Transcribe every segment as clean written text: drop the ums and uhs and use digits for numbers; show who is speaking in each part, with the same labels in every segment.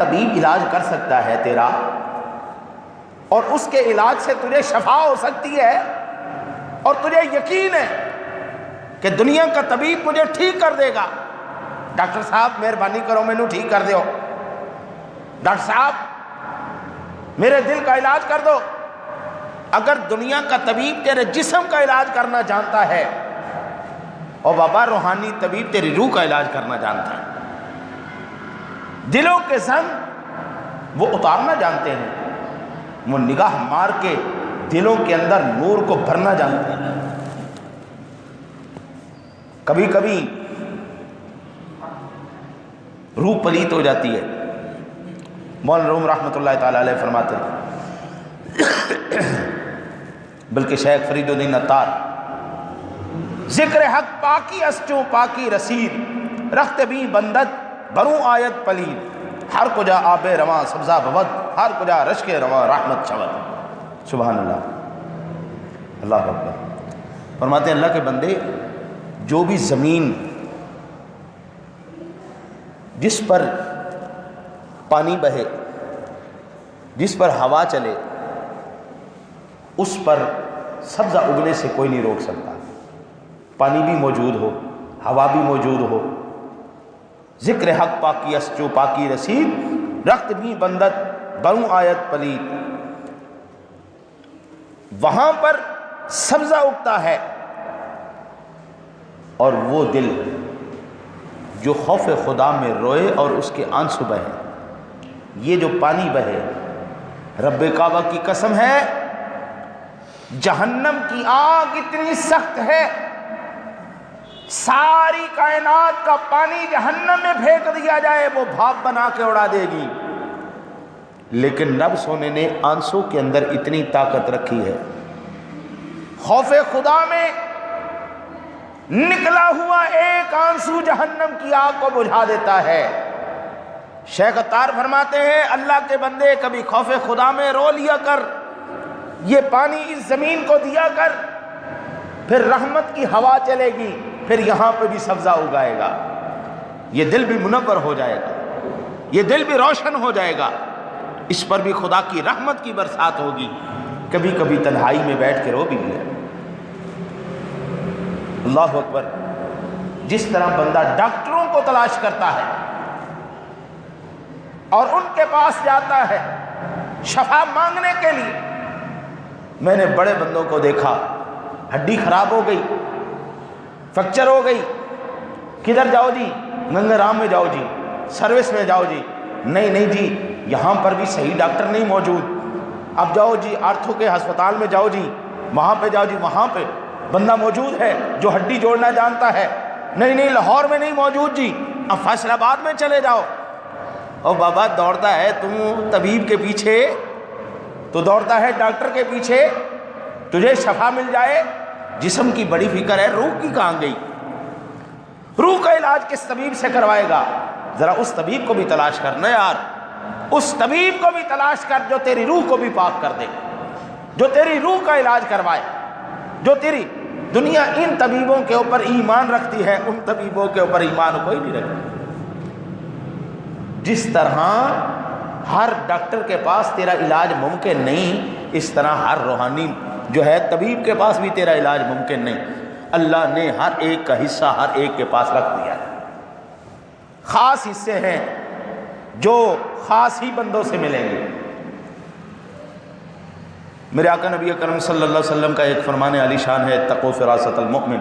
Speaker 1: طبیب علاج کر سکتا ہے تیرا، اور اس کے علاج سے تجھے شفا ہو سکتی ہے، اور تجھے یقین ہے کہ دنیا کا طبیب مجھے ٹھیک کر دے گا۔ ڈاکٹر صاحب مہربانی کرو مینوں ٹھیک کر دیو، ڈاکٹر صاحب میرے دل کا علاج کر دو۔ اگر دنیا کا طبیب تیرے جسم کا علاج کرنا جانتا ہے، اور بابا روحانی طبیب تیری روح کا علاج کرنا جانتا ہے، دلوں کے زنگ وہ اتارنا جانتے ہیں، وہ نگاہ مار کے دلوں کے اندر نور کو بھرنا جانتے ہیں۔ کبھی کبھی روح پلیت ہو جاتی ہے۔ مولانا روم رحمۃ اللہ تعالی علیہ فرماتے ہیں، بلکہ شیخ فرید الدین عطار، ذکر حق پاکی اسچوں پاکی رسید، رخت بھی بندت بروں آیت پلید، ہر کجا آب رواں سبزہ بود، ہر کجا رشک رواں رحمت شود۔ سبحان اللہ، اللہ اکبر۔ فرماتے ہیں اللہ کے بندے، جو بھی زمین جس پر پانی بہے، جس پر ہوا چلے، اس پر سبزہ اگنے سے کوئی نہیں روک سکتا۔ پانی بھی موجود ہو، ہوا بھی موجود ہو، ذکر حق پاکی اسچو پاکی رسید، رخت بھی بندت بروں آیت پلید، وہاں پر سبزہ اگتا ہے۔ اور وہ دل جو خوف خدا میں روئے اور اس کے آنسو بہے، یہ جو پانی بہے، رب کعبہ کی قسم ہے، جہنم کی آگ اتنی سخت ہے، ساری کائنات کا پانی جہنم میں پھینک دیا جائے وہ بھاپ بنا کے اڑا دے گی، لیکن رب سونے نے آنسو کے اندر اتنی طاقت رکھی ہے، خوف خدا میں نکلا ہوا ایک آنسو جہنم کی آگ کو بجھا دیتا ہے۔ شیخ عطار فرماتے ہیں اللہ کے بندے کبھی خوف خدا میں رو لیا کر، یہ پانی اس زمین کو دیا کر، پھر رحمت کی ہوا چلے گی، پھر یہاں پہ بھی سبزہ اگائے گا، یہ دل بھی منور ہو جائے گا، یہ دل بھی روشن ہو جائے گا، اس پر بھی خدا کی رحمت کی برسات ہوگی۔ کبھی کبھی تنہائی میں بیٹھ کے رو بھی لیا۔ اللہ اکبر۔ جس طرح بندہ ڈاکٹروں کو تلاش کرتا ہے اور ان کے پاس جاتا ہے شفا مانگنے کے لیے، میں نے بڑے بندوں کو دیکھا، ہڈی خراب ہو گئی، فریکچر ہو گئی، کدھر جاؤ جی؟ گنگا رام میں جاؤ جی، سروس میں جاؤ جی، نہیں جی یہاں پر بھی صحیح ڈاکٹر نہیں موجود، اب جاؤ جی آرتھو کے ہسپتال میں جاؤ جی، وہاں پہ جاؤ جی، وہاں پہ بندہ موجود ہے جو ہڈی جوڑنا جانتا ہے، نہیں لاہور میں نہیں موجود جی، اب فیصل آباد میں چلے جاؤ۔ اور بابا دوڑتا ہے تم طبیب کے پیچھے، تو دوڑتا ہے ڈاکٹر کے پیچھے، تجھے شفا مل جائے، جسم کی بڑی فکر ہے، روح کی کہاں گئی؟ روح کا علاج کس طبیب سے کروائے گا؟ ذرا اس طبیب کو بھی تلاش کرنا یار، اس طبیب کو بھی تلاش کر جو تیری روح کو بھی پاک کر دے، جو تیری روح کا علاج کروائے، جو تیری دنیا ان طبیبوں کے اوپر ایمان رکھتی ہے، ان طبیبوں کے اوپر ایمان کوئی نہیں رکھتی۔ جس طرح ہر ڈاکٹر کے پاس تیرا علاج ممکن نہیں، اس طرح ہر روحانی جو ہے طبیب کے پاس بھی تیرا علاج ممکن نہیں۔ اللہ نے ہر ایک کا حصہ ہر ایک کے پاس رکھ دیا ہے، خاص حصے ہیں جو خاص ہی بندوں سے ملیں گے۔ میرے آقا نبی اکرم صلی اللہ علیہ وسلم کا ایک فرمان عالی شان ہے، اتقوا فراست المؤمن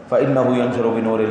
Speaker 1: فإنہ ینظر بنور اللہ۔